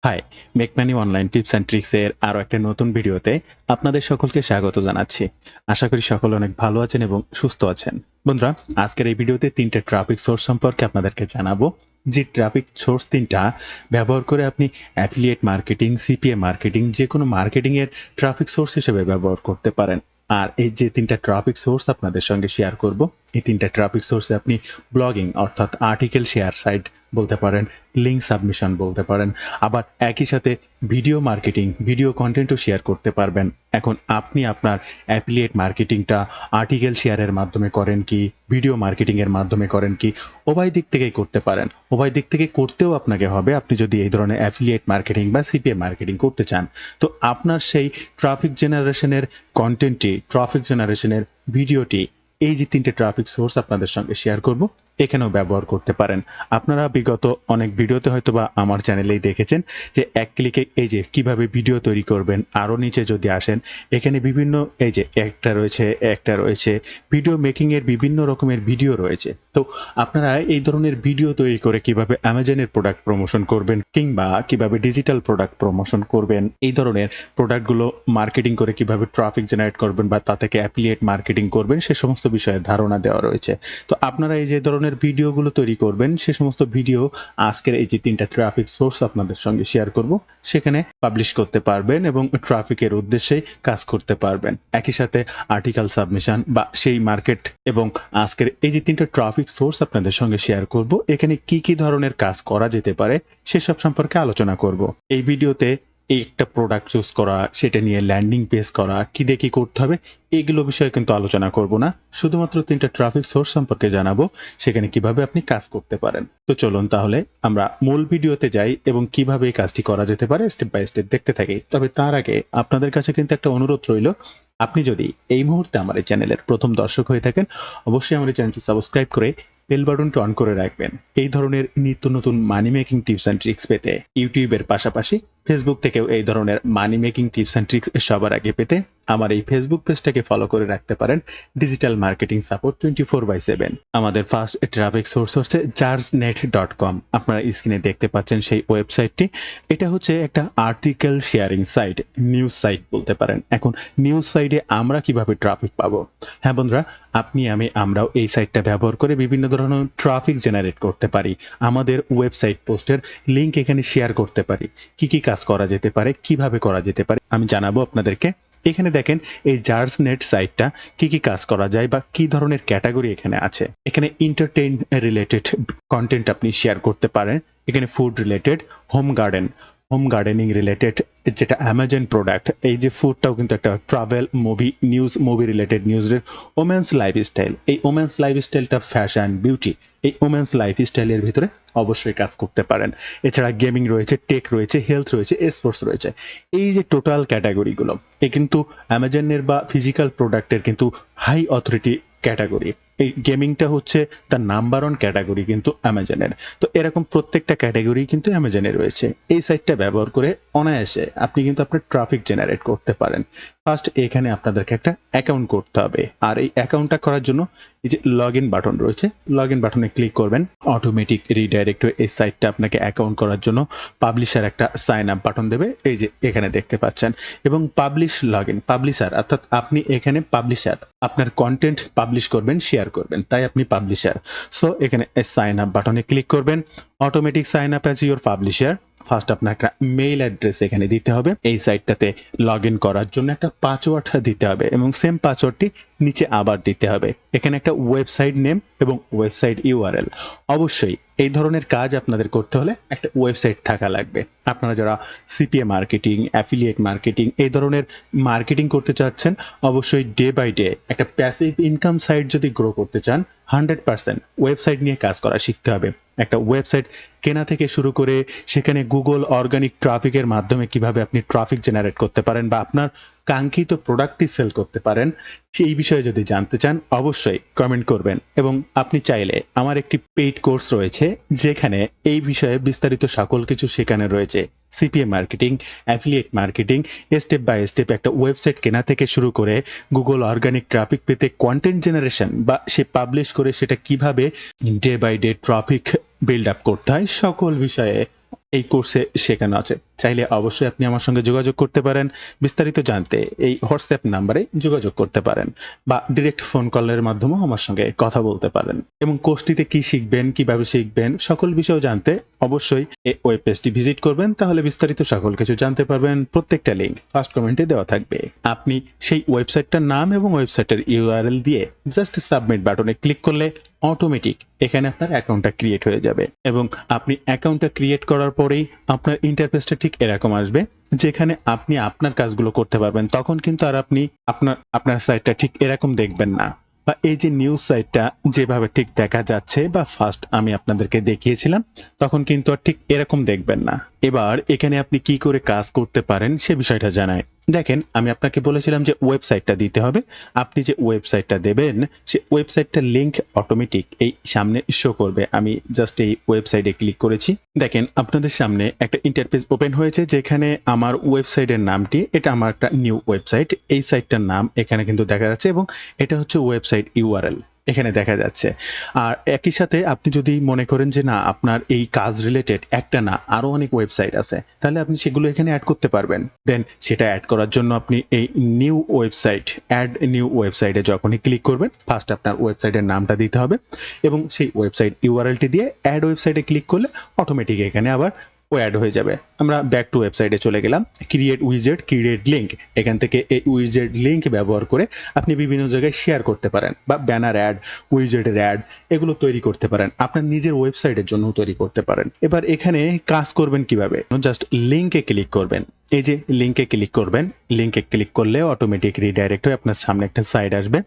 High, make money online tips and tricks এর আরো একটা নতুন ভিডিওতে আপনাদের সকলকে স্বাগত জানাচ্ছি। আশা করি সকলে অনেক ভালো আছেন এবং সুস্থ আছেন। বন্ধুরা, আজকের এই ভিডিওতে 3টে ট্রাফিক সোর্স সম্পর্কে আপনাদেরকে জানাবো। যে ট্রাফিক সোর্স 3টা ব্যবহার করে আপনি অ্যাফিলিয়েট মার্কেটিং, সিপিএ মার্কেটিং যেকোনো মার্কেটিং এর ট্রাফিক সোর্স হিসেবে ব্যবহার করতে পারেন। আর এই যে 3টা ট্রাফিক সোর্স আপনাদের সঙ্গে শেয়ার করব, এই 3টা ট্রাফিক সোর্সে আপনি ব্লগিং অর্থাৎ আর্টিকেল শেয়ার সাইট বলতে পারেন, লিঙ্ক সাবমিশন বলতে পারেন, আবার একই সাথে ভিডিও মার্কেটিং, ভিডিও কন্টেন্টও শেয়ার করতে পারবেন। এখন আপনি আপনার অ্যাফিলিয়েট মার্কেটিংটা আর্টিকেল শেয়ারের মাধ্যমে করেন কি, ভিডিও মার্কেটিং এর মাধ্যমে করেন কি, উভয় দিক থেকেই করতে পারেন। উভয় দিক থেকে করতেও আপনাকে হবে আপনি যদি এই ধরনের অ্যাফিলিয়েট মার্কেটিং বা সিপিএ মার্কেটিং করতে চান। তো আপনার সেই ট্রাফিক জেনারেশনের কন্টেন্টটি, ট্রাফিক জেনারেশনের ভিডিওটি, এই যে 3টে ট্রাফিক সোর্স আপনাদের সঙ্গে শেয়ার করব, এখানেও ব্যবহার করতে পারেন। আপনারা বিগত অনেক ভিডিওতে হয়তোবা আমার চ্যানেলেই দেখেছেন যে এক ক্লিকে এই যে কিভাবে ভিডিও তৈরি করবেন। আরও নিচে যদি আসেন, এখানে বিভিন্ন এই যে একটা রয়েছে ভিডিও মেকিং এর বিভিন্ন রকমের ভিডিও রয়েছে। তো আপনারা এই ধরনের ভিডিও তৈরি করে কিভাবে অ্যামাজনের প্রোডাক্ট প্রমোশন করবেন কিংবা কিভাবে ডিজিটাল প্রোডাক্ট প্রমোশন করবেন, এই ধরনের প্রোডাক্টগুলো মার্কেটিং করে কিভাবে ট্রাফিক জেনারেট করবেন বা তা থেকে অ্যাফিলিয়েট মার্কেটিং করবেন, সে সমস্ত বিষয়ে ধারণা দেওয়া রয়েছে। তো আপনারা এই যে ধরনের ভিডিওগুলো তৈরি করবেন, সে সমস্ত ভিডিও আজকের এই যে 3টা ট্রাফিক সোর্স আপনাদের সঙ্গে শেয়ার করব, সেখানে পাবলিশ করতে পারবেন এবং ট্রাফিকের উদ্দেশ্যেই কাজ করতে পারবেন। একই সাথে আর্টিকেল সাবমিশন বা সেই মার্কেট এবং আজকের এই যে 3টা ট্রাফিক সোর্স আপনাদের সঙ্গে শেয়ার করব, এখানে কি কি ধরনের কাজ করা যেতে পারে সেসব সম্পর্কে আলোচনা করব। এই ভিডিওতে এই একটা প্রোডাক্ট চুজ করা, সেটা নিয়ে ল্যান্ডিং পেজ করা, কি দিয়ে কি করতে হবে, এগুলো বিষয়ে কিন্তু আলোচনা করব না। শুধুমাত্র 3টা ট্রাফিক সোর্স সম্পর্কে জানাবো, সেখানে কিভাবে আপনি কাজ করতে পারেন। তো চলুন তাহলে আমরা মূল ভিডিওতে যাই এবং কিভাবে এই কাজটি করা যেতে পারে স্টেপ বাই স্টেপ দেখতে থাকি। তবে তার আগে আপনাদের কাছে কিন্তু একটা অনুরোধ রইল, আপনি যদি এই মুহূর্তে আমার এই চ্যানেলের প্রথম দর্শক হয়ে থাকেন, অবশ্যই আমার এই চ্যানেলটি সাবস্ক্রাইব করে বেল বাটনটি অন করে রাখবেন। এই ধরনের নিত্য নতুন মানি মেকিং টিপস অ্যান্ড ট্রিক্স পেতে ইউটিউবের পাশাপাশি ফেসবুক থেকেও এই ধরনের মানি মেকিং টিপস অ্যান্ড ট্রিক্স সবার আগে পেতে আমার এই ফেসবুক পেজটাকে ফলো করে রাখতে পারেন, ডিজিটাল মার্কেটিং সাপোর্ট 24/7। আমাদের ফার্স্ট ট্রাফিক সোর্স হচ্ছে চার্জনেট.com। আপনারা স্ক্রিনে দেখতে পাচ্ছেন সেই ওয়েবসাইটটি। এটা হচ্ছে একটা article sharing site, news site বলতে পারেন। এখন নিউজ সাইটে আমরা কিভাবে ট্রাফিক পাবো? হ্যাঁ বন্ধুরা, আমরাও এই সাইটটা ব্যবহার করে বিভিন্ন ধরনের ট্রাফিক জেনারেট করতে পারি। আমাদের ওয়েবসাইট পোস্টের লিংক এখানে শেয়ার করতে পারি। কি কি কাজ করা যেতে পারে, কিভাবে করা যেতে পারে আমি জানাবো আপনাদেরকে। এখানে দেখেন এই জার্সনেট সাইটটা কি কি কাজ করা যায় বা কি ধরনের ক্যাটাগরি এখানে আছে। এখানে এন্টারটেইন রিলেটেড কন্টেন্ট আপনি শেয়ার করতে পারেন। এখানে food related, home gardening related, যেটা অ্যামাজন প্রোডাক্ট, এই যে ফুডটাও কিন্তু একটা travel, movie related news, women's lifestyle, এই ওমেন্স লাইফস্টাইলটা ফ্যাশন, বিউটি, এই ওমেন্স লাইফস্টাইলের ভিতরে অবশ্যই কাজ করতে পারেন। এছাড়া গেমিং রয়েছে, টেক রয়েছে, হেলথ রয়েছে, স্পোর্টস রয়েছে। এই যে টোটাল ক্যাটাগরিগুলো, এ কিন্তু অ্যামাজনের বা ফিজিক্যাল প্রোডাক্টের কিন্তু হাই অথরিটি ক্যাটাগরি। এই গেমিংটা হচ্ছে তার নাম্বার 1 ক্যাটাগরি কিন্তু অ্যামাজনের। তো এরকম প্রত্যেকটা ক্যাটাগরি কিন্তু অ্যামাজনে রয়েছে। এই সাইটটা ব্যবহার করে অনায়াসে আপনি কিন্তু আপনার ট্রাফিক জেনারেট করতে পারেন। ফার্স্ট এখানে আপনাদেরকে একটা অ্যাকাউন্ট করতে হবে। আর এই অ্যাকাউন্টটা করার জন্য এই যে লগ ইন বাটন রয়েছে, লগ ইন বাটনে ক্লিক করবেন। অটোমেটিক রিডাইরেক্ট হয়ে এই সাইটটা আপনাকে অ্যাকাউন্ট করার জন্য পাবলিশার একটা সাইন আপ বাটন দেবে, এই যে এখানে দেখতে পাচ্ছেন। এবং পাবলিশ লগ ইন, পাবলিশার অর্থাৎ আপনি এখানে পাবলিশার, আপনার কন্টেন্ট পাবলিশ করবেন, শেয়ার করবেন, তাই আপনি পাবলিশার। সো এখানে সাইন আপ বাটনে ক্লিক করবেন। Automatic sign up as your publisher. First আপনার একটা মেইল অ্যাড্রেস এখানে দিতে হবে। এই সাইটটাতে লগ ইন করার জন্য একটা পাসওয়ার্ড দিতে হবে এবং সেম পাসওয়ার্ডটি নিচে আবার দিতে হবে। এখানে একটা ওয়েবসাইট নেম এবং ওয়েবসাইট ইউআরএল। অবশ্যই এই ধরনের কাজ আপনাদের করতে হলে একটা ওয়েবসাইট থাকা লাগবে। আপনারা যারা সিপিএ মার্কেটিং, অ্যাফিলিয়েট মার্কেটিং এই ধরনের মার্কেটিং করতে চাচ্ছেন, অবশ্যই ডে বাই ডে একটা প্যাসিভ ইনকাম সাইট যদি গ্রো করতে চান, 100% ওয়েবসাইট নিয়ে কাজ করা শিখতে হবে। একটা ওয়েবসাইট কেনা থেকে শুরু করে সেখানে গুগল অর্গানিক ট্রাফিকের মাধ্যমে কিভাবে আপনি ট্রাফিক জেনারেট করতে পারেন বা আপনার কাঙ্ক্ষিত প্রোডাক্টটি সেল করতে পারেন, সেই বিষয়ে যদি জানতে চান অবশ্যই কমেন্ট করবেন। এবং আপনি চাইলে আমার একটি পেইড কোর্স রয়েছে, যেখানে এই বিষয়ে বিস্তারিত সকল কিছু শেখানো রয়েছে। CPA marketing, affiliate marketing, step by step একটা ওয়েবসাইট কেনা থেকে শুরু করে গুগল অর্গানিক ট্রাফিক পেতে কন্টেন্ট জেনারেশন বা সে পাবলিশ করে সেটা কিভাবে day by day traffic build up করতে হয়, সকল বিষয়ে এই কোর্সে শেখানো আছে। চাইলে অবশ্যই আপনি আমার সঙ্গে যোগাযোগ করতে পারেন। বিস্তারিত জানতে এই হোয়াটসঅ্যাপ নাম্বারে যোগাযোগ করতে পারেন বা ডিরেক্ট ফোন কলের মাধ্যমেও আমার সঙ্গে কথা বলতে পারেন। এবং কোর্সটিতে কি শিখবেন, কিভাবে শিখবেন সকল বিষয় জানতে অবশ্যই এই ওয়েব পেজটি ভিজিট করবেন, তাহলে বিস্তারিত সকল কিছু জানতে পারবেন। প্রত্যেকটা লিঙ্ক ফার্স্ট কমেন্টে দেওয়া থাকবে। আপনি সেই ওয়েবসাইটটার নাম এবং ওয়েবসাইটের ইউআরএল দিয়ে জাস্ট সাবমিট বাটনে ক্লিক করলে অটোমেটিক এখানে আপনার অ্যাকাউন্টটা ক্রিয়েট হয়ে যাবে। এবং আপনি অ্যাকাউন্টটা ক্রিয়েট করার পরেই আপনার ইন্টারফেসটা ঠিক এরকম আসবে, যেখানে আপনি আপনার কাজগুলো করতে পারবেন। তখন কিন্তু আর আপনি আপনার সাইটটা ঠিক এরকম দেখবেন না, বা এই যে নিউজ সাইটটা যেভাবে ঠিক দেখা যাচ্ছে বা ফার্স্ট আমি আপনাদেরকে দেখিয়েছিলাম, তখন কিন্তু আর ঠিক এরকম দেখবেন না। এবার এখানে আপনি কি করে কাজ করতে পারেন সে বিষয়টা জানায়। দেখেন, আমি আপনাকে বলেছিলাম যে ওয়েবসাইটটা দিতে হবে। আপনি যে ওয়েবসাইটটা দেবেন সে ওয়েবসাইটটার লিংক অটোমেটিক এই সামনে শো করবে। আমি জাস্ট এই ওয়েবসাইটে ক্লিক করেছি। দেখেন, আপনাদের সামনে একটা ইন্টারফেস ওপেন হয়েছে, যেখানে আমার ওয়েবসাইটের নামটি, এটা আমার একটা নিউ ওয়েবসাইট, এই সাইটটার নাম এখানে কিন্তু দেখা যাচ্ছে এবং এটা হচ্ছে ওয়েবসাইট ইউআরএল এখানে দেখা যাচ্ছে। আর একই সাথে আপনি যদি মনে করেন যে না, আপনার এই কাজ রিলেটেড একটা না আরো অনেক ওয়েবসাইট আছে, তাহলে আপনি সেগুলো এখানে অ্যাড করতে পারবেন। দেন সেটা অ্যাড করার জন্য আপনি এই নিউ ওয়েবসাইট, অ্যাড নিউ ওয়েবসাইটে যখনই ক্লিক করবেন, ফার্স্ট আপনার ওয়েবসাইটের নামটা দিতে হবে এবং সেই ওয়েবসাইট ইউআরএলটি দিয়ে অ্যাড ওয়েবসাইটে ক্লিক করলে অটোমেটিক এখানে আবার অ্যাড হয়ে যাবে। আমরা ব্যাক টু ওয়েবসাইটে চলে গেলাম। ক্রিয়েট উইজেট, ক্রিয়েট লিঙ্ক, এখান থেকে এই উইজেট লিঙ্ক ব্যবহার করে আপনি বিভিন্ন জায়গায় শেয়ার করতে পারেন বা ব্যানার অ্যাড, উইজেটের অ্যাড এগুলো তৈরি করতে পারেন। আপনার নিজের ওয়েবসাইটের জন্য তৈরি করতে পারেন। এবার এখানে কাজ করবেন কিভাবে, জাস্ট লিঙ্কে ক্লিক করবেন। এই যে লিঙ্কে ক্লিক করবেন, লিঙ্কে ক্লিক করলে অটোমেটিক রিডাইরেক্ট হয়ে আপনার সামনে একটা সাইট আসবে,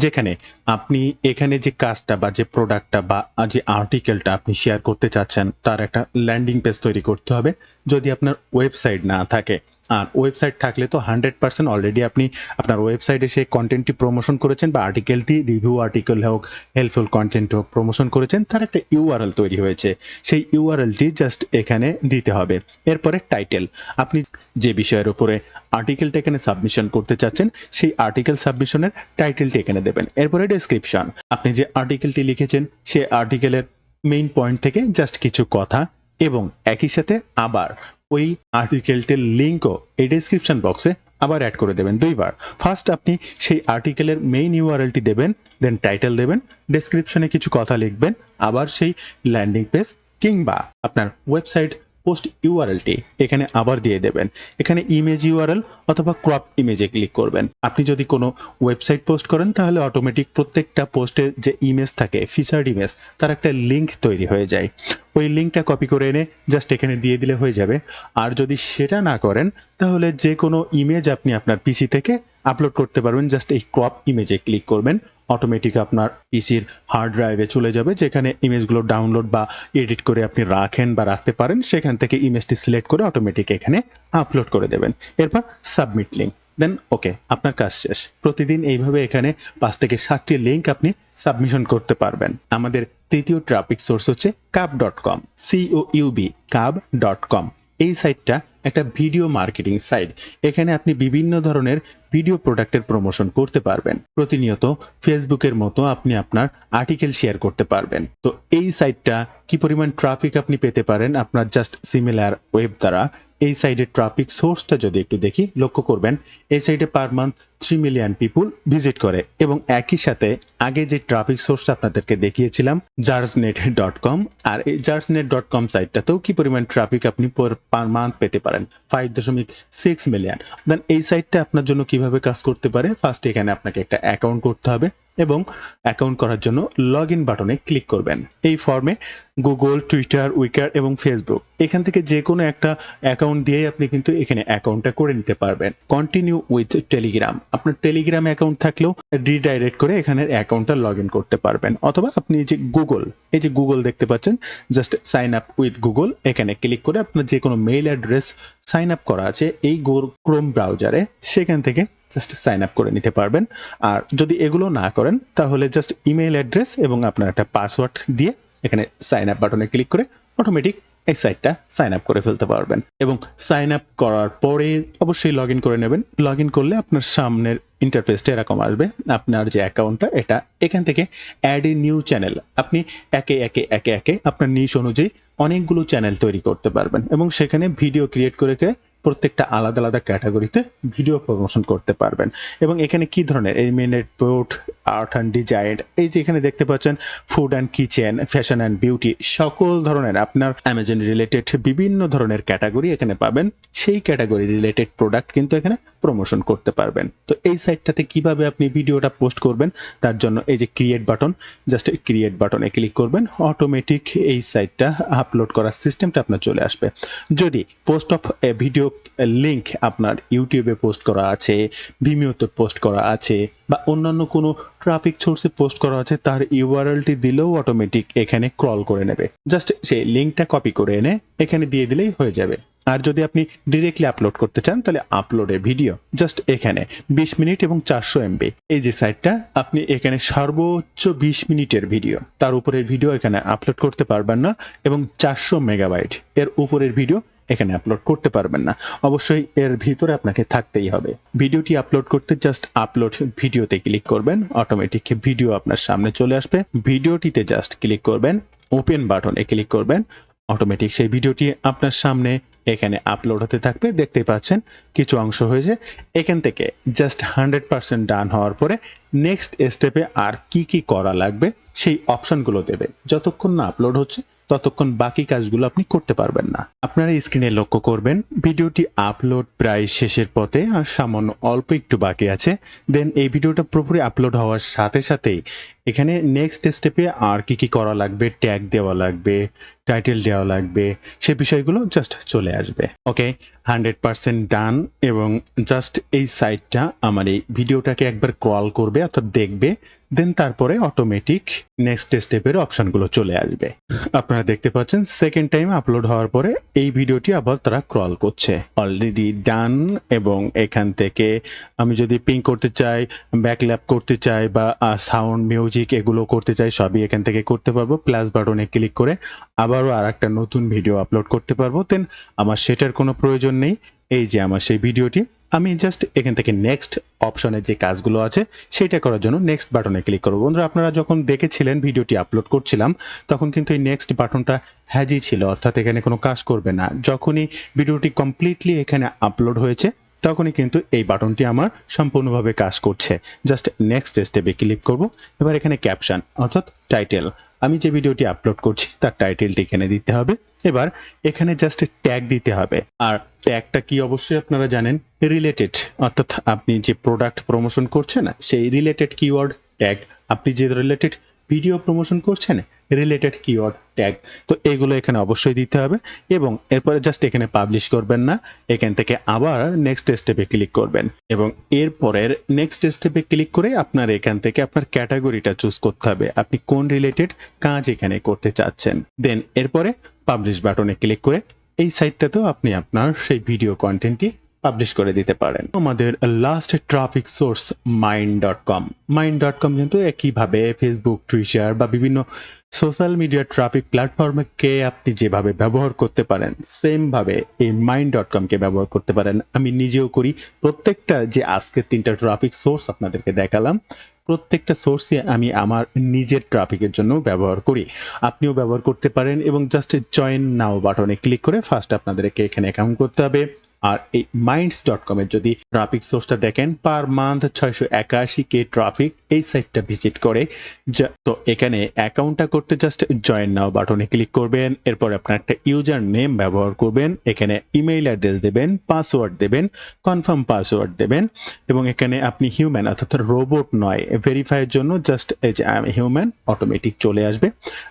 যেখানে আপনি এখানে যে কাজটা বা যে প্রোডাক্টটা বা যে আর্টিকেলটা আপনি শেয়ার করতে চাচ্ছেন তার একটা ল্যান্ডিং পেজ তৈরি করতে হবে। যদি আপনার ওয়েবসাইট না থাকে, আর ওয়েবসাইট থাকলে তো 100% অলরেডি আপনি আপনার ওয়েবসাইটে সেই কন্টেন্টটি প্রমোশন করেছেন বা আর্টিকেলটি, রিভিউ আর্টিকেল হোক, হেল্পফুল কন্টেন্ট হোক, প্রমোশন করেছেন, তার একটা ইউআরএল তৈরি হয়েছে। সেই ইউআরএলটি জাস্ট এখানে দিতে হবে। এরপরে টাইটেল, আপনি যে বিষয়ের উপরে আর্টিকেলটা এখানে সাবমিশন করতে চাচ্ছেন সেই আর্টিকেল সাবমিশনের টাইটেলটি এখানে দেবেন। এরপরে ডেসক্রিপশন, আপনি যে আর্টিকেলটি লিখেছেন সেই আর্টিকেলের মেইন পয়েন্ট থেকে জাস্ট কিছু কথা, এবং একই সাথে আবার ওই আর্টিকেলটির লিঙ্কও এই ডেসক্রিপশন বক্সে আবার অ্যাড করে দেবেন দুইবার। ফার্স্ট আপনি সেই আর্টিকেলের মেইন ইউআরএলটি দেবেন, দেন টাইটেল দেবেন, ডেসক্রিপশনে কিছু কথা লিখবেন, আবার সেই ল্যান্ডিং পেজ কিংবা আপনার ওয়েবসাইট পোস্ট ইউআরএলটি এখানে আবার দিয়ে দেবেন। এখানে ইমেজ ইউআরএল অথবা ক্রপ ইমেজে ক্লিক করবেন। আপনি যদি কোনো ওয়েবসাইট পোস্ট করেন তাহলে অটোমেটিক প্রত্যেকটা পোস্টে যে ইমেজ থাকে, ফিচার্ড ইমেজ, তার একটা লিঙ্ক তৈরি হয়ে যায়। ওই লিঙ্কটা কপি করে এনে জাস্ট এখানে দিয়ে দিলে হয়ে যাবে। আর যদি সেটা না করেন তাহলে যে কোনো ইমেজ আপনি আপনার পিসি থেকে আপলোড করতে পারবেন। জাস্ট এই ক্রপ ইমেজে ক্লিক করবেন, অটোমেটিক আপনার পিসির হার্ড ড্রাইভে চলে যাবে, যেখানে ইমেজগুলো ডাউনলোড বা এডিট করে আপনি রাখেন বা রাখতে পারেন। সেখান থেকে ইমেজটি সিলেক্ট করে অটোমেটিক এখানে আপলোড করে দেবেন। এরপর সাবমিট লিঙ্ক, দেন ওকে, আপনার কাজ শেষ। প্রতিদিন এইভাবে এখানে 5 থেকে 7টি লিঙ্ক আপনি সাবমিশন করতে পারবেন। আমাদের তৃতীয় ট্রাফিক সোর্স হচ্ছে কাব.com, COUB, কাব.com। এই সাইটটা একটা ভিডিও মার্কেটিং সাইট। এখানে আপনি বিভিন্ন ধরনের ভিডিও প্রোডাক্টের প্রমোশন করতে পারবেন। প্রতিনিয়ত ফেসবুকের মতো আপনি আপনার আর্টিকেল শেয়ার করতে পারবেন। তো এই সাইটটা কি পরিমাণ ট্রাফিক আপনি পেতে পারেন আপনার জাস্ট সিমিলার ওয়েব দ্বারা, এই সাইডের ট্রাফিক সোর্সটা যদি একটু দেখি, লক্ষ্য করবেন এই সাইটে পার মান্থ 3 মিলিয়ন পিপুল ভিজিট করে। এবং একই সাথে আগে যে ট্রাফিক সোর্সটা আপনাদেরকে দেখিয়েছিলাম jarsnet.com, আর এই jarsnet.com সাইটটাতেও কি পরিমাণ ট্রাফিক আপনি পার মান্থ পেতে পারেন, 5.6 মিলিয়ন। দেন এই সাইটটা আপনার জন্য কিভাবে কাজ করতে পারে, ফার্স্ট এখানে আপনাকে একটা অ্যাকাউন্ট করতে হবে এবং অ্যাকাউন্ট করার জন্য লগ ইন বাটনে ক্লিক করবেন। এই ফর্মে গুগল, টুইটার, উইকার এবং ফেসবুক, এখান থেকে যে কোনো একটা অ্যাকাউন্ট দিয়ে আপনি কিন্তু এখানে অ্যাকাউন্টটা করে নিতে পারবেন। কন্টিনিউ উইথ টেলিগ্রাম, আপনার টেলিগ্রাম অ্যাকাউন্ট থাকলেও রিডাইরেক্ট করে এখানে অ্যাকাউন্টটা লগ ইন করতে পারবেন। অথবা আপনি এই যে গুগল দেখতে পাচ্ছেন, just sign up with Google, এখানে ক্লিক করে আপনার যে কোনো মেইল অ্যাড্রেস সাইন আপ করা আছে এই ক্রোম ব্রাউজারে, সেখান থেকে জাস্ট সাইন আপ করে নিতে পারবেন। আর যদি এগুলো না করেন তাহলে জাস্ট ইমেল অ্যাড্রেস এবং আপনার একটা পাসওয়ার্ড দিয়ে এখানে সাইন আপ বাটনে ক্লিক করে অটোমেটিক এই সাইটটা সাইন আপ করে ফেলতে পারবেন। এবং সাইন আপ করার পরে অবশ্যই লগ ইন করে নেবেন। লগ ইন করলে আপনার সামনের ইন্টারফেসটা এরকম আসবে। আপনার যে অ্যাকাউন্টটা এটা, এখান থেকে অ্যাড এ নিউ চ্যানেল, আপনি একে একে আপনার নিশ অনুযায়ী অনেকগুলো চ্যানেল তৈরি করতে পারবেন এবং সেখানে ভিডিও ক্রিয়েট করে প্রত্যেকটা আলাদা আলাদা ক্যাটাগরিতে ভিডিও প্রমোশন করতে পারবেন। এবং এখানে কি ধরনের এলিমেন্টেড পোর্ট, আর্ট অ্যান্ড ডিজাইন, এই যে এখানে দেখতে পাচ্ছেন food and kitchen, fashion and beauty, সকল ধরনের আপনার অ্যামাজন রিলেটেড বিভিন্ন ধরনের ক্যাটাগরি এখানে পাবেন। সেই ক্যাটাগরি রিলেটেড প্রোডাক্ট কিন্তু এখানে প্রমোশন করতে পারবেন। তো এই সাইটটাতে কিভাবে আপনি ভিডিওটা পোস্ট করবেন তার জন্য এই যে ক্রিয়েট বাটন, জাস্ট ক্রিয়েট বাটনে ক্লিক করবেন, অটোমেটিক এই সাইটটা আপলোড করার সিস্টেমটা আপনার চলে আসবে। যদি post of A video link আপনার ইউটিউবে পোস্ট করা আছে, ভিমিওতে পোস্ট করা আছে বা অন্যান্য কোনো ট্রাফিক সোর্সে পোস্ট করা আছে, তার ইউআরএলটি দিলেও অটোমেটিক এখানে ক্রল করে নেবে। জাস্ট সেই লিঙ্কটা কপি করে এনে এখানে দিয়ে দিলেই হয়ে যাবে। আর যদি আপনি ডিরেক্টলি আপলোড করতে চান তাহলে আপলোডে ভিডিও, জাস্ট এখানে 20 মিনিট এবং 400 এমবি, এই যে সাইটটা আপনি এখানে সর্বোচ্চ 20 মিনিটের ভিডিও, তার উপরের ভিডিও এখানে আপলোড করতে পারবেন না এবং 400 মেগাবাইট এর উপরের ভিডিও এখানে আপলোড করতে পারবেন না। অবশ্যই এর ভিতরে আপনাকে থাকতেই হবে। ভিডিওটি আপলোড করতে জাস্ট আপলোড ভিডিওতে ক্লিক করবেন, অটোমেটিক ভিডিও আপনার সামনে চলে আসবে। ভিডিওটিতে জাস্ট ক্লিক করবেন, ওপেন বাটনে ক্লিক করবেন, অটোমেটিক সেই ভিডিওটি আপনার সামনে এখানে আপলোড হতে থাকবে। দেখতে পাচ্ছেন কিছু অংশ হয়েছে। এখান থেকে জাস্ট 100% ডান হওয়ার পরে নেক্সট স্টেপে আর কি কি করা লাগবে সেই অপশনগুলো দেবে। যতক্ষণ না আপলোড হচ্ছে ততক্ষণ বাকি কাজগুলো আপনি করতে পারবেন না। আপনারা স্ক্রিনে লক্ষ্য করবেন ভিডিওটি আপলোড প্রায় শেষের পথে, আর সামান্য অল্প একটু বাকি আছে। দেন এই ভিডিওটা পুরোপুরি আপলোড হওয়ার সাথে সাথেই এখানে নেক্সট স্টেপে আর কি কি করা লাগবে, ট্যাগ দেওয়া লাগবে, টাইটেল দেওয়া লাগবে, সে বিষয়গুলো জাস্ট চলে আসবে। ওকে, 100% ডান। এবং জাস্ট এই সাইটটা আমার এই ভিডিওটাকে একবার ক্রল করবে অর্থাৎ দেখবে, দেন তারপরে অটোমেটিক নেক্সট স্টেপের অপশনগুলো চলে আসবে। আপনারা দেখতে পাচ্ছেন সেকেন্ড টাইম আপলোড হওয়ার পরে এই ভিডিওটি আবার তারা ক্রল করছে। Already done. এবং এখান থেকে আমি যদি পিং করতে চাই, ব্যাকল্যাপ করতে চাই বা সাউন্ড মিউজিক এগুলো করতে চাই, সবই এখান থেকে করতে পারবো। প্লাস বাটনে ক্লিক করে আবারও আর একটা নতুন ভিডিও আপলোড করতে পারবো। দেন আমার সেটার কোনো প্রয়োজন নেই। এই যে আমার সেই ভিডিওটি, আমি জাস্ট এখান থেকে নেক্সট অপশনে যে কাজগুলো আছে সেটা করার জন্য নেক্সট বাটনে ক্লিক করবো। বন্ধুরা, আপনারা যখন দেখেছিলেন ভিডিওটি আপলোড করছিলাম তখন কিন্তু এই নেক্সট বাটনটা হ্যাজি ছিল, অর্থাৎ এখানে কোনো কাজ করবে না। যখনই ভিডিওটি কমপ্লিটলি এখানে আপলোড হয়েছে তখনই কিন্তু এই বাটনটি আমার সম্পূর্ণভাবে কাজ করছে। জাস্ট নেক্সট স্টেপে ক্লিক করব। এবার এখানে ক্যাপশন অর্থাৎ টাইটেল, আমি যে ভিডিওটি আপলোড করছি তার টাইটেলটি এখানে দিতে হবে। এবার এখানে জাস্ট ট্যাগ দিতে হবে। আর ট্যাগটা কি অবশ্যই আপনারা জানেন, রিলেটেড, অর্থাৎ আপনি যে প্রোডাক্ট প্রমোশন করছেন সেই রিলেটেড কিওয়ার্ড ট্যাগ, আপনি যে রিলেটেড ভিডিও প্রমোশন করছেন রিলেটেড কিওয়ার্ড ট্যাগ, তো এগুলো এখানে অবশ্যই দিতে হবে। এবং এরপরে জাস্ট এখানে পাবলিশ করবেন না, এখান থেকে আবার নেক্সট স্টেপে ক্লিক করবেন এবং এরপরের নেক্সট স্টেপে ক্লিক করে আপনার এখান থেকে আপনার ক্যাটাগরিটা চুজ করতে হবে, আপনি কোন রিলেটেড কাজ এখানে করতে চাচ্ছেন। দেন এরপরে পাবলিশ বাটনে ক্লিক করে এই সাইটটাতেও আপনি আপনার সেই ভিডিও কন্টেন্টটি পাবলিশ করে দিতে পারেন। আমাদের লাস্ট ট্রাফিক সোর্স মাইন্ড.কম। মাইন্ড.কম কিন্তু একইভাবে ফেসবুক, টুইটার বা বিভিন্ন সোশ্যাল মিডিয়া ট্রাফিক প্ল্যাটফর্মকে আপনি যেভাবে ব্যবহার করতে পারেন সেম ভাবে এই মাইন্ড.কমকে ব্যবহার করতে পারেন। আমি নিজেও করি। প্রত্যেকটা যে আজকের 3টা ট্রাফিক সোর্স আপনাদেরকে দেখালাম, প্রত্যেকটা সোর্সে আমি আমার নিজের ট্রাফিকের জন্য ব্যবহার করি। আপনিও ব্যবহার করতে পারেন এবং জাস্ট জয়েন নাও বাটনে ক্লিক করে ফার্স্ট আপনাদেরকে এখানে অ্যাকাউন্ট করতে হবে। আর এই মাইন্ডস.কম এর যদি ট্রাফিক সোর্সটা দেখেন, পার মান্থ 681K ট্রাফিক এই সাইটটা ভিজিট করে। তো এখানে অ্যাকাউন্টটা করতে জাস্ট জয়েন নাও বাটনে ক্লিক করবেন। এরপর আপনার একটা ইউজার নেম ব্যবহার করবেন, এখানে ইমেইল অ্যাড্রেস দেবেন, পাসওয়ার্ড দেবেন, কনফার্ম পাসওয়ার্ড দেবেন এবং এখানে আপনি হিউম্যান অর্থাৎ রোবট নয়, ভেরিফাইয়ের জন্য জাস্ট এই যে আই এম হিউম্যান অটোমেটিক চলে আসবে।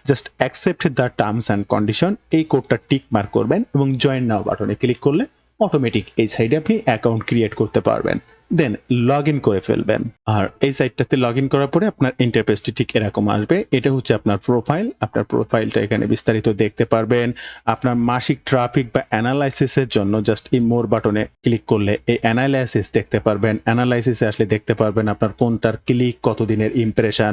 Just accept the terms and condition, এই কোডটা টিক মার্ক করবেন এবং জয়েন নাও বাটনে ক্লিক করলে অটোমেটিক এই সাইডে আপনি অ্যাকাউন্ট ক্রিয়েট করতে পারবেন। দেন লগ ইন করে ফেলবেন। আর এই সাইটটাতে লগ ইন করার পরে আপনার ইন্টারফেসটি ঠিক এরকম আসবে। এটা হচ্ছে আপনার প্রোফাইল। আপনার প্রোফাইলটা এখানে বিস্তারিত দেখতে পারবেন। আপনার মাসিক ট্রাফিক বা অ্যানালাইসিসের জন্য জাস্ট এই মোর বাটনে ক্লিক করলে এই অ্যানালাইসিস দেখতে পারবেন। অ্যানালাইসিসে আসলে দেখতে পারবেন আপনার কোনটার ক্লিক, কতদিনের ইমপ্রেশন,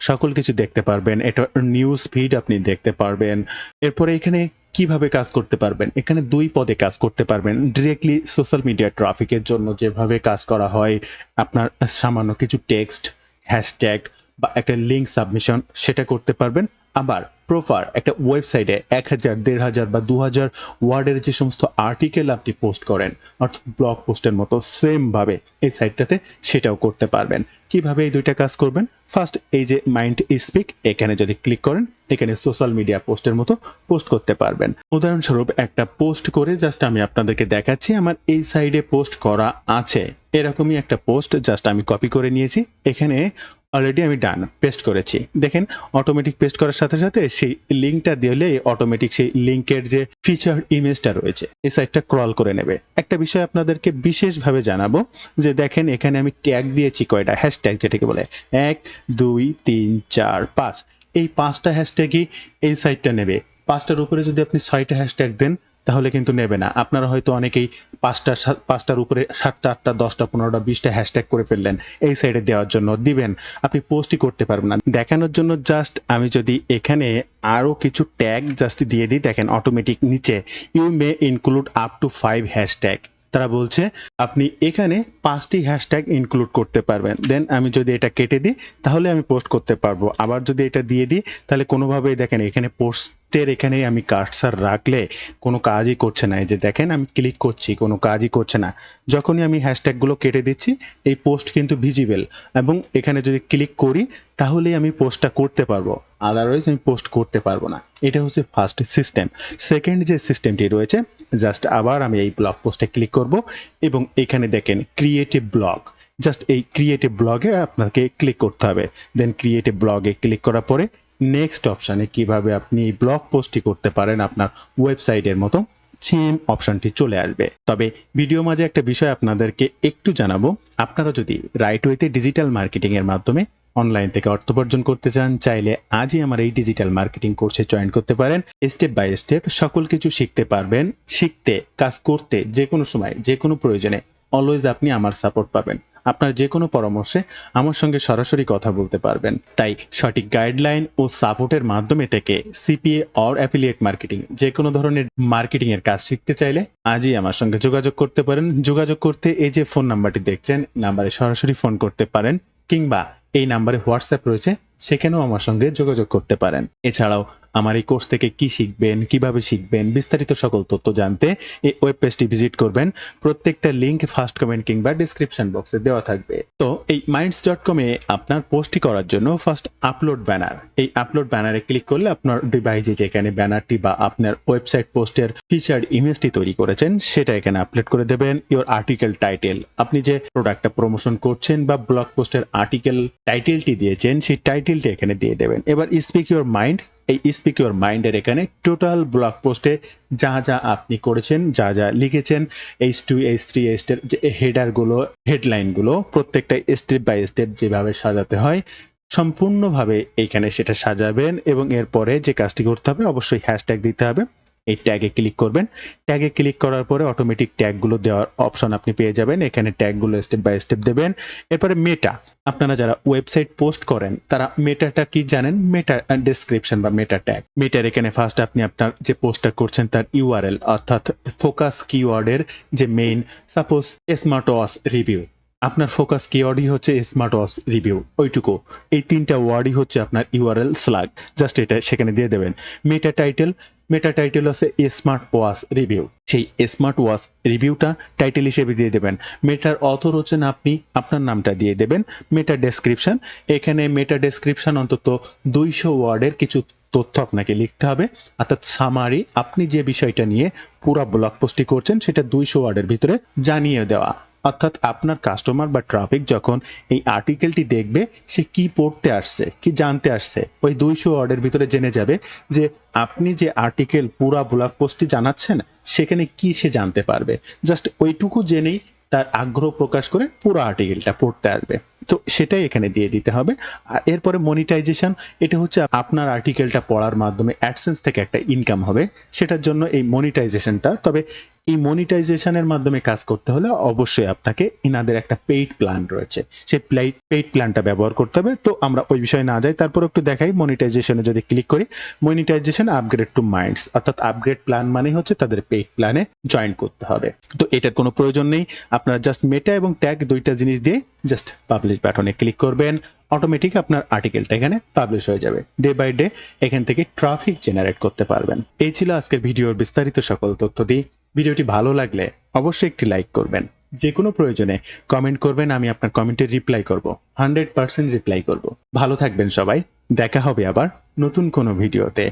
সকল কিছু দেখতে পারবেন। এটা নিউজ ফিড আপনি দেখতে পারবেন। এরপরে এখানে কিভাবে কাজ করতে পারবেন, এখানে 2 পদে কাজ করতে পারবেন। ডিরেক্টলি সোশ্যাল মিডিয়া ট্রাফিকের জন্য যেভাবে কাজ করা হয়, আপনার সামান্য কিছু টেক্সট, হ্যাশট্যাগ বা একটা লিঙ্ক সাবমিশন সেটা করতে পারবেন। আবার প্রপার একটা ওয়েবসাইটে 1000, 1500 বা 2000 ওয়ার্ডের যে সমস্ত আর্টিকেল আপনি পোস্ট করেন, অর্থাৎ ব্লগ পোস্টের মতো সেম ভাবে এই সাইটটাতে সেটাও করতে পারবেন। কিভাবে এই দুইটা কাজ করবেন? ফার্স্ট এই যে মাইন্ড স্পিক, এখানে যদি ক্লিক করেন, এখানে সোশ্যাল মিডিয়া পোস্টের মতো পোস্ট করতে পারবেন। উদাহরণস্বরূপ একটা পোস্ট করে জাস্ট আমি আপনাদেরকে দেখাচ্ছি আমার এই সাইডে পোস্ট করা আছে। এরকমই একটা পোস্ট জাস্ট আমি কপি করে নিয়েছি, এখানে অলরেডি আমি ডান পেস্ট করেছি। দেখেন অটোমেটিক পেস্ট করার সাথে সাথে সেই লিঙ্কটা দিলে অটোমেটিক সেই লিঙ্কের যে ফিচার ইমেজটা রয়েছে এই সাইটটা ক্রল করে নেবে। একটা বিষয় আপনাদেরকে বিশেষভাবে জানাবো যে দেখেন এখানে আমি ট্যাগ দিয়েছি কয়টা, হ্যাশট্যাগ যেটাকে বলে 1, 2, 3, 4, 5। এই 5টা হ্যাশট্যাগই এই সাইটটা নেবে। 5টার উপরে যদি আপনি 6টা হ্যাশট্যাগ দেন তাহলে কিন্তু নেবে না। আপনারা হয়তো অনেকেই 5টার উপরে 7টা, 8টা, 10টা, 15টা, 20টা হ্যাশট্যাগ করে ফেললেন এই সাইডে দেওয়ার জন্য, দিবেন আপনি পোস্টই করতে পারবেন না। দেখানোর জন্য জাস্ট আমি যদি এখানে আরো কিছু ট্যাগ জাস্ট দিয়ে দিই, দেখেন অটোমেটিক নিচে you may include up to 5 hashtag, তারা বলছে আপনি এখানে 5টি হ্যাশট্যাগ ইনক্লুড করতে পারবেন। দেন আমি যদি এটা কেটে দিই তাহলে আমি পোস্ট করতে পারবো। আবার যদি এটা দিয়ে দিই তাহলে কোনোভাবেই দেখেন এখানে পোস্টের এখানে আমি কার্সার রাখলে কোনো কাজই করছে না। এই যে দেখেন আমি ক্লিক করছি, কোনো কাজই করছে না। যখনই আমি হ্যাশট্যাগুলো কেটে দিচ্ছি এই পোস্ট কিন্তু ভিজিবল, এবং এখানে যদি ক্লিক করি তাহলেই আমি পোস্টটা করতে পারবো, আদারওয়াইজ আমি পোস্ট করতে পারবো না। এটা হচ্ছে ফার্স্ট সিস্টেম। সেকেন্ড যে সিস্টেমটি রয়েছে, জাস্ট আবার আমি এই ব্লগ পোস্টে ক্লিক করব এবং এখানে দেখেন ক্রিয়েটিভ ব্লগ, জাস্ট এই ক্রিয়েটিভ ব্লগে আপনাকে ক্লিক করতে হবে। দেন ক্রিয়েটিভ ব্লগে ক্লিক করার পরে নেক্সট অপশানে কিভাবে আপনি এই ব্লগ পোস্টটি করতে পারেন আপনার ওয়েবসাইটের মতো সেম অপশনটি চলে আসবে। তবে ভিডিও মাঝে একটা বিষয় আপনাদেরকে একটু জানাবো, আপনারা যদি রাইট ওয়েতে ডিজিটাল মার্কেটিং এর মাধ্যমে অনলাইন থেকে অর্থ উপার্জন করতে চান, চাইলে আজই আমার এই ডিজিটাল মার্কেটিং কোর্সে জয়েন করতে পারেন। স্টেপ বাই স্টেপ সকল কিছু শিখতে পারবেন। শিখতে, কাজ করতে, যে কোনো সময়, যে কোনো প্রয়োজনে অলওয়েজ আপনি আমার সাপোর্ট পাবেন। আপনার যে কোনো পরামর্শে আমার সঙ্গে সরাসরি কথা বলতে পারবেন। তাই সঠিক গাইডলাইন ও সাপোর্টের মাধ্যমে থেকে সিপিএ অর অ্যাফিলিয়েট মার্কেটিং যে কোনো ধরনের মার্কেটিং এর কাজ শিখতে চাইলে আজই আমার সঙ্গে যোগাযোগ করতে পারেন। যোগাযোগ করতে এই যে ফোন নাম্বারটি দেখছেন, নাম্বারে সরাসরি ফোন করতে পারেন, কিংবা এই নাম্বারে হোয়াটসঅ্যাপ রয়েছে, সেখানেও আমার সঙ্গে যোগাযোগ করতে পারেন। এছাড়াও আমার এই কোর্স থেকে কি শিখবেন, কিভাবে শিখবেন, বিস্তারিত সকল তথ্য জানতে এই ওয়েব পেজটি ভিজিট করবেন। প্রত্যেকটা লিংক ফার্স্ট কমেন্ট কিংবা ডিসক্রিপশন বক্সে দেওয়া থাকবে। তো এই minds.com এ আপনার পোস্টটি করার জন্য ফার্স্ট আপলোড ব্যানার, এই আপলোড ব্যানারে ক্লিক করলে আপনার ডিভাইসে যেখানে ব্যানারটি বা আপনার ওয়েবসাইট পোস্টের ফিচার্ড ইমেজটি তৈরি করেছেন সেটা এখানে আপলোড করে দেবেন। ইওর আর্টিকেল টাইটেল, আপনি যে প্রোডাক্টটা প্রমোশন করছেন বা ব্লগ পোস্টের আর্টিকেল টাইটেলটি দিয়েছেন সেই টাইটেলটি এখানে দিয়ে দেবেন। এবার স্পিক ইওর মাইন্ড, এই স্পিক ইওর মাইন্ডের এখানে টোটাল ব্লগ পোস্টে যা যা আপনি করেছেন, যা যা লিখেছেন, H2, H3, H এর যে হেডারগুলো, হেডলাইনগুলো প্রত্যেকটা স্টেপ বাই স্টেপ যেভাবে সাজাতে হয় সম্পূর্ণভাবে এইখানে সেটা সাজাবেন। এবং এরপরে যে কাজটি করতে হবে, অবশ্যই হ্যাশট্যাগ দিতে হবে। এই ট্যাগে ক্লিক করবেন। ট্যাগে ক্লিক করার পরে অটোমেটিক ট্যাগগুলো দেওয়ার অপশন আপনি পেয়ে যাবেন। এখানে ট্যাগগুলো স্টেপ বাই স্টেপ দেবেন। এরপরে মেটা, আপনারা যারা ওয়েবসাইট পোস্ট করেন তারা মেটাটা কি জানেন? মেটা ডেসক্রিপশন বা মেটা ট্যাগ। মেটার এখানে ফার্স্ট আপনি আপনার যে পোস্টটা করছেন তার ইউআরএল, অর্থাৎ ফোকাস কিওয়ার্ডের যে main, suppose smart watch review, আপনার ফোকাস কিওয়ার্ডই হচ্ছে স্মার্ট ওয়াচ রিভিউ, ওইটুকু, এই 3টা ওয়ার্ডই হচ্ছে আপনার ইউআরএল স্ল্যাগ, জাস্ট এটা সেখানে দিয়ে দেবেন। মেটা টাইটেল, মেটা টাইটেল হচ্ছে স্মার্ট ওয়াচ রিভিউ, সেই স্মার্ট ওয়াচ রিভিউটা টাইটেল হিসেবে দিয়ে দেবেন। মেটার অথর হচ্ছেন আপনি, আপনার নামটা দিয়ে দেবেন। মেটা ডেসক্রিপশন, এখানে মেটা ডেসক্রিপশন অন্তত 200 ওয়ার্ডের কিছু তথ্য আপনাকে লিখতে হবে, অর্থাৎ সামারি, আপনি যে বিষয়টা নিয়ে পুরো ব্লগ পোস্টটি করছেন সেটা 200 ওয়ার্ডের ভিতরে জানিয়ে দেওয়া। অর্থাৎ আপনার কাস্টমার বা ট্রাফিক যখন এই আর্টিকেলটি দেখবে সে কি পড়তে আসছে, কি জানতে আসছে, ওই 200 ওয়ার্ডের ভিতরে জেনে যাবে যে আপনি যে আর্টিকেল পুরা ব্লগ পোস্টটি জানাচ্ছেন সেখানে কি সে জানতে পারবে। জাস্ট ওইটুকু জেনেই তার আগ্রহ প্রকাশ করে পুরো আর্টিকেলটা পড়তে আসবে। তো সেটাই এখানে দিয়ে দিতে হবে। আর এরপরে মনিটাইজেশন, এটা হচ্ছে আপনার আর্টিকেলটা পড়ার মাধ্যমে অ্যাডসেন্স থেকে একটা ইনকাম হবে, সেটার জন্য এই মনিটাইজেশনটা। তবে এই মনিটাইজেশনের মাধ্যমে কাজ করতে হলে অবশ্যই আপনাকে ইনাদের একটা পেইড প্ল্যান রয়েছে, সেই পেইড প্ল্যানটা ব্যবহার করতে হবে। তো আমরা ওই বিষয়ে না যাই, তারপর একটু দেখাই মনিটাইজেশনে যদি ক্লিক করি, মনিটাইজেশন আপগ্রেড টু মাইন্ডস, অর্থাৎ আপগ্রেড প্ল্যান মানে হচ্ছে তাদের পেইড প্ল্যানে জয়েন করতে হবে। তো এটার কোনো প্রয়োজন নেই, আপনারা জাস্ট মেটা এবং ট্যাগ দুইটা জিনিস দিয়ে জাস্ট পাবলিশ বাটনে ক্লিক করবেন, অটোমেটিক আপনার আর্টিকেলটা এখানে পাবলিশ হয়ে যাবে। ডে বাই ডে এখান থেকে ট্রাফিক জেনারেট করতে পারবেন। এই ছিল আজকের ভিডিওর বিস্তারিত সকল তথ্য দিয়ে। ভিডিওটি ভালো লাগলে অবশ্যই একটি লাইক করবেন, যে কোনো প্রয়োজনে কমেন্ট করবেন, আমি আপনার কমেন্টের রিপ্লাই করব, 100% রিপ্লাই করব। ভালো থাকবেন সবাই, দেখা হবে আবার নতুন কোনো ভিডিওতে।